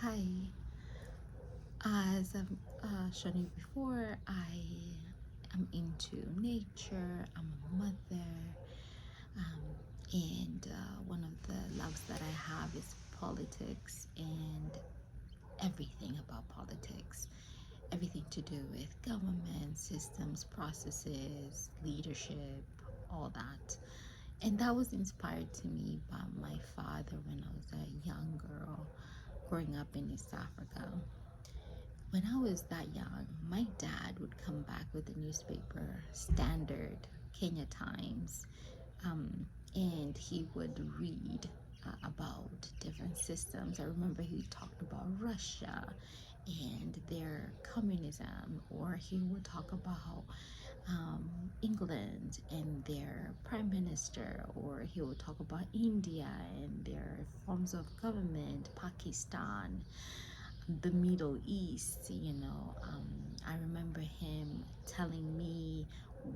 Hi, as I've shown you before, I am into nature. I'm a mother, um, and one of the loves that I have is politics and everything about politics, everything to do with government, systems, processes, leadership, all that. And that was inspired to me by my father when I was a young girl growing up in East Africa. When I was that young, my dad would come back with the newspaper, Standard, Kenya Times, um, and he would read about different systems. I remember he talked about Russia and their communism, or he would talk about England and their prime minister, or he would talk about India and their forms of government, Pakistan, the Middle East. I remember him telling me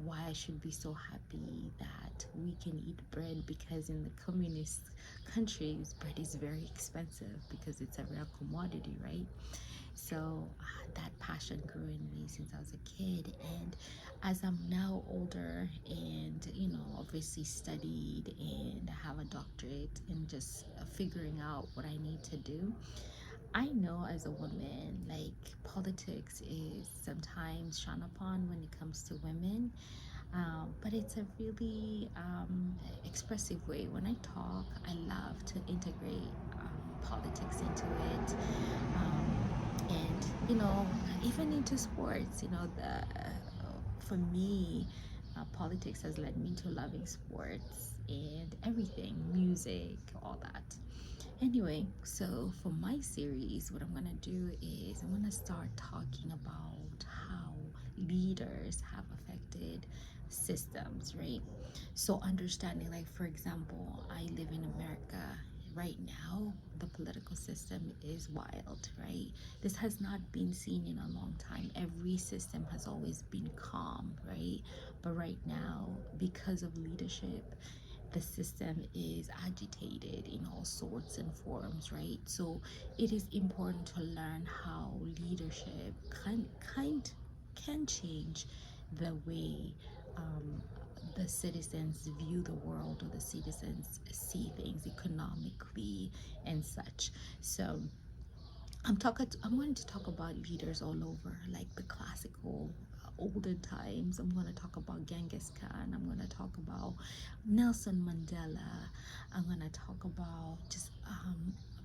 why I should be so happy that we can eat bread because in the communist countries, bread is very expensive because it's a rare commodity, right? So that passion grew in me since I was a kid. And as I'm now older and, obviously studied and have a doctorate and just figuring out what I need to do, I know as a woman, like politics is sometimes shone upon when it comes to women, but it's a really expressive way. When I talk, I love to integrate politics into it, and even into sports. For me, politics has led me to loving sports and everything, music, all that. Anyway, so for my series, what I'm going to do is I'm going to start talking about how leaders have affected systems, right? So, understanding, like, for example, I live in America. Right now, the political system is wild, right? This has not been seen in a long time. Every system has always been calm, right? But right now, because of leadership, the system is agitated in all sorts and forms, right? So it is important to learn how leadership can change the way um, the citizens view the world, or the citizens see things economically and such. So I'm going to talk about leaders all over, like the classical olden times. I'm going to talk about Genghis Khan. I'm going to talk about Nelson Mandela. I'm going to talk about just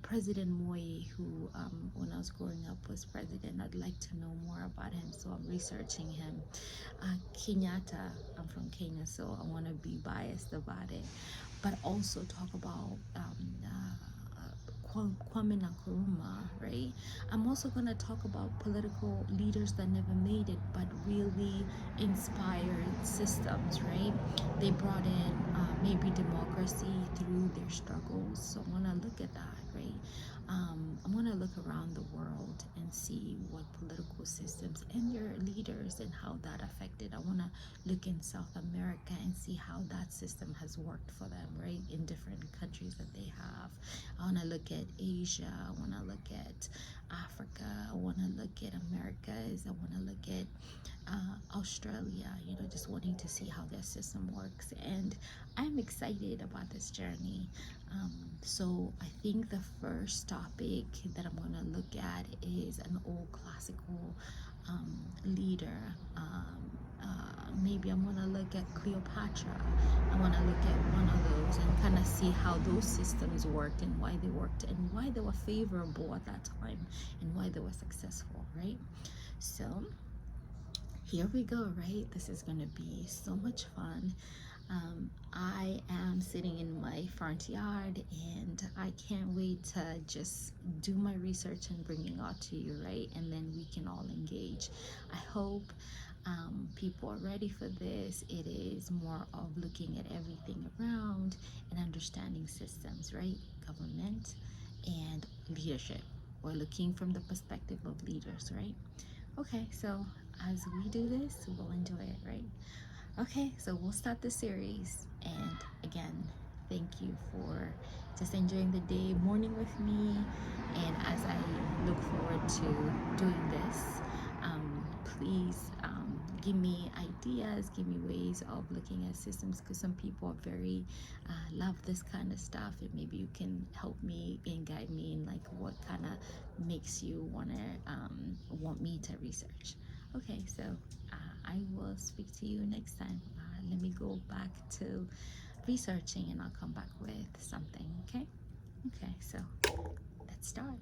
President Moi, who, when I was growing up, was president. I'd like to know more about him, so I'm researching him. Kenyatta, I'm from Kenya, so I want to be biased about it, but also talk about Kwame Nkrumah, right? I'm also going to talk about political leaders that never made it, but really inspired systems, right? They brought in maybe democracy through their struggles. So I want to look at that, right? I'm going to look around the world and see what political systems and their leaders and how that affected. I want to look in South America and see how that system has worked for them, right? In different countries that they have. I want to look at Asia. I want to look at Africa. I want to look at Americas. I want to look at Australia, just wanting to see how their system works. And I'm excited about this journey. So I think the first topic that I'm going to look at is an old classical leader. Maybe I'm going to look at Cleopatra. I want to look at one of those and kind of see how those systems worked and why they worked and why they were favorable at that time and why they were successful, right? So here we go, right? This is going to be so much fun. I am sitting in my front yard and I can't wait to just do my research and bring it out to you, right? And then we can all engage. I hope people are ready for this. It is more of looking at everything around and understanding systems, right? Government and leadership. We're looking from the perspective of leaders, right? Okay, so as we do this, we'll enjoy it, right? Okay, so we'll start the series. And again, thank you for just enjoying the day, morning with me. And as I look forward to doing this, please give me ideas, give me ways of looking at systems, because some people are very love this kind of stuff, and maybe you can help me and guide me in like what kind of makes you want me to research. Okay, so I will speak to you next time. Let me go back to researching and I'll come back with something. Okay, so let's start.